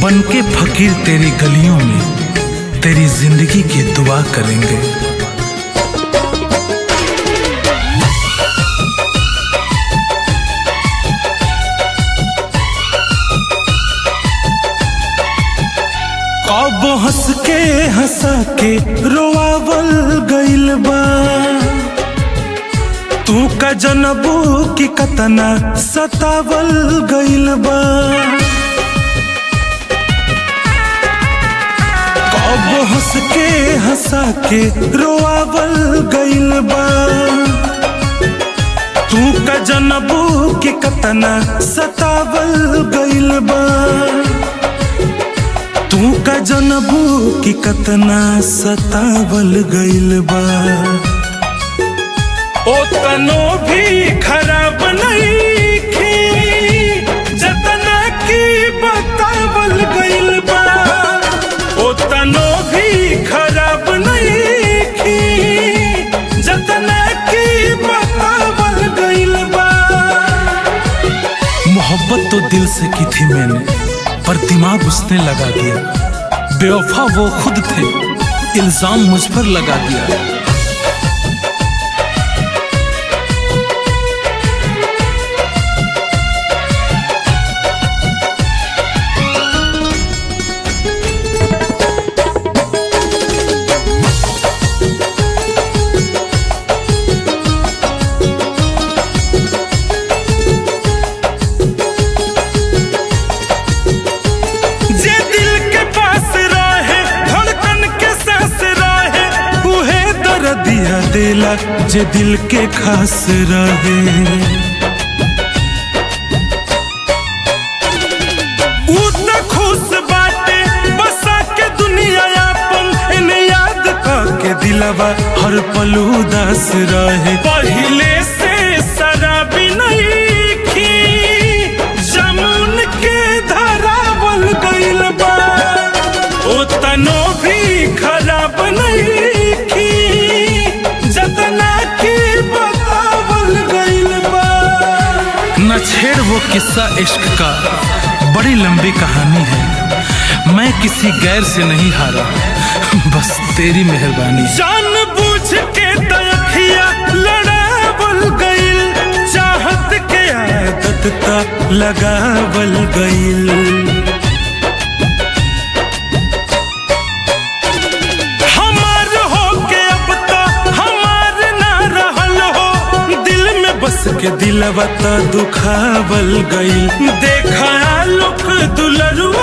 बनके फकीर तेरी गलियों में तेरी जिंदगी की दुआ करेंगे। कब हंस के हंसा के रोआवल गइल बा, तू का जनबू की कतना सतावल गइल बा। कब हंस के हंसा के रोआवल गइल बा, तू का जनबू की कतना सतावल गइल बा। तू का जनबू की कतना सतावल गइल बा। ओ तनो भी खराब नहीं की जतना की बतावल गइल बा। ओ तनो भी खराब नहीं की जतना की बतावल गइल बा। मोहब्बत तो दिल से की थी मैंने, पर दिमाग उसने लगा दिया। बेवफा वो खुद थे, इल्जाम मुझ पर लगा दिया। दिया देला जे दिल के खास रहे, उतना खुश बाटे बसा के दुनिया अपन इन्हें याद करके दिलवा हर पल उदास रहे। पहले से शराबी नहीं खी जमुन के धरावल गइल बा। ओ तनो भी खराब नहीं न छेड़ वो किस्सा इश्क का, बड़ी लंबी कहानी है। मैं किसी गैर से नहीं हारा, बस तेरी मेहरबानी। जानबूझ के तयखिया लड़ावल गइल, चाहत के आदत ता लगावल गइल। बस के दिलवा ता दुखावल गइल। देखा लोक दुलरुआ